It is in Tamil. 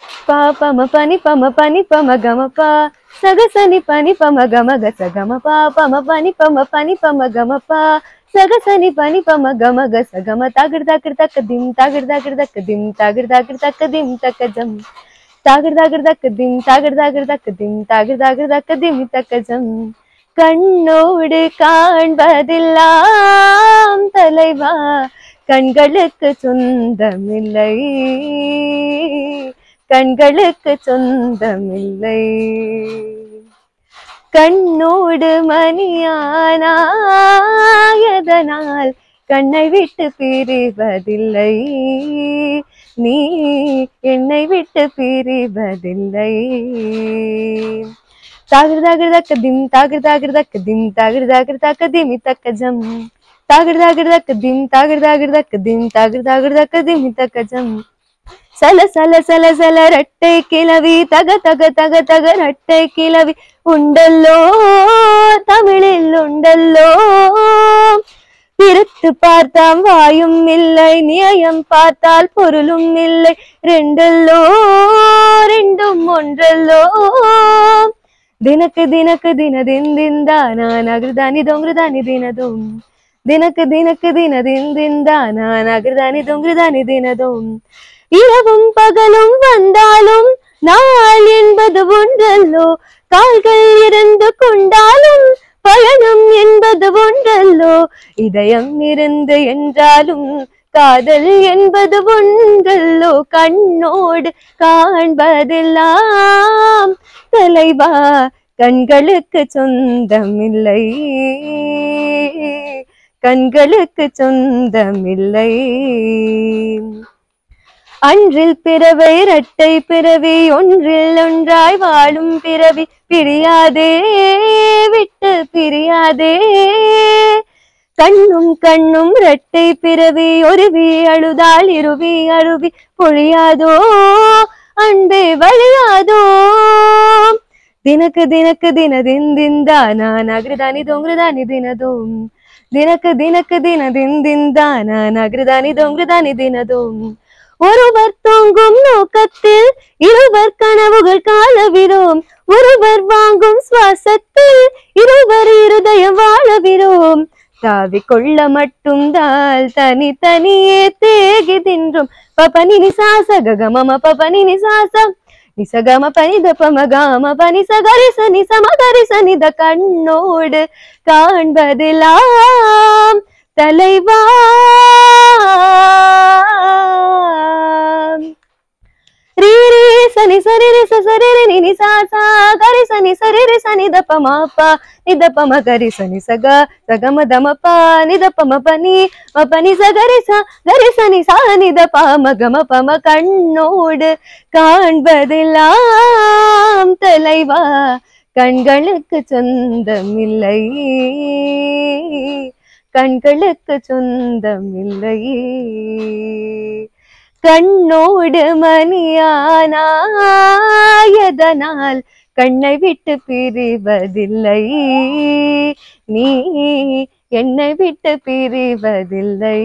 pa pa ma pani pa ma pani pa ma ga ma pa saga sani pani pa ma ga sa ga ma pa ma pani pa ma ga ma pa saga sani pani pa ma ga sa ga ma tagir tagir tak dim tagir tagir tak dim tagir tagir tak dim tak jam tagir tagir tak dim tagir tagir tak dim tagir tagir tak dim tak jam கண்ணோடு காண்பதெல்லாம் தலைவா கண்களுக்கு சொந்தமில்லை கண்களுக்கு சொந்தமில்லை கண்ணோடு மணியானாயதனால் கண்ணை விட்டு பிரிவதில்லை நீ என்னை விட்டு பிரிவதில்லை தாகிர் தாகிர் தக்க திம் தாகிர் தாகிர் தக்க திம் தாகிர் தாகிர் தக்க திமி தக்க ஜம் தாகிர் தாகிர் தக்க திம் தாகிர் தாகிர் தக்க திம் தாகிர் தாகிர் தக்க திமி தக்க ஜம் சல சல சல சல ரட்டை கிளவி தக தக தக தக ரட்டை கிளவி உண்டல்லோ தமிழில் உண்டல்லோ பிரித்து பார்த்தால் வாயும் இல்லை நியாயம் பார்த்தால் பொருளும் இல்லை ரெண்டல்லோ ரெண்டும் ஒன்றல்லோ ದಿನಕ್ಕೆ ದಿನಕ್ಕೆ ದಿನದಿಂದ ನಾನಗೃದಾನಿ ದೊಂಗ್ರದಾನಿ ದಿನದೋಂ ದಿನಕ್ಕೆ ದಿನಕ್ಕೆ ದಿನದಿಂದ ನಾನಗೃದಾನಿ ದೊಂಗ್ರದಾನಿ ದಿನದೋಂ இரவும் பகலும் வந்தாலும் நாள் என்பது ஒன்றல்லோ கால்கள் இருந்து கொண்டாலும் பயணம் என்பது ஒன்றல்லோ இதயம் இருந்து என்றாலும் காதல் என்பது ஒன்றல்லோ கண்ணோடு காண்பதெல்லாம் தலைவா கண்களுக்கு சொந்தமில்லை கண்களுக்கு சொந்தமில்லை அன்றில் பிறவை இரட்டை பிறவி ஒன்றில் ஒன்றாய் வாழும் பிறவி பிரியாதே விட்டு பிரியாதே கண்ணும் கண்ணும் இரட்டை பிறவி ஒருவி அழுதால் இருவி அருவி பொழியாதோ அன்பே வழியாதோ ದಿನಕ್ಕೆ ದಿನಕ್ಕೆ ದಿನದಿಂದ ನಾನಗೃದಾನಿ ದೊಂಗ್ರದಾನಿ ದಿನದೋಂ ದಿನಕ್ಕೆ ದಿನಕ್ಕೆ ದಿನದಿಂದ ನಾನಗೃದಾನಿ ದೊಂಗ್ರದಾನಿ ದೋம் ஒருவர் தூங்கும் நோக்கத்தில் இருவர் கனவுகள் காணவிரோம் ஒருவர் வாங்கும் சுவாசத்தில் இருவர் இருதயம் வாழவிரோம் தாவி கொள்ள மட்டும் தால் தனி தனியே தேகி தின்றும் பபனி நிசாச ககமம பபனி நிசாச நிசகம பனித பமகாம பனி சகரிச நிசமகரிச நித கண்ணோடு காண்பதெல்லாம் தலைவா ரீரே சனி சரிரி சசரிரி நினி சாசா கரி சனி சரிரி சனி தப்பமாப்பா நிதப்பம கரி சனி சக சகம தமப்பா நிதப்பம பனி மபனி சகரி கரி சனி சா நிதப்பா மகம பம கண்ணோடு காண்பதெல்லாம் தலைவா கண்களுக்கு சொந்தமில்லை கண்களுக்கு சொந்தமில்லை கண்ணோடு மணியானாயதனால் கண்ணை விட்டு பிரிவதில்லை நீ என்னை விட்டு பிரிவதில்லை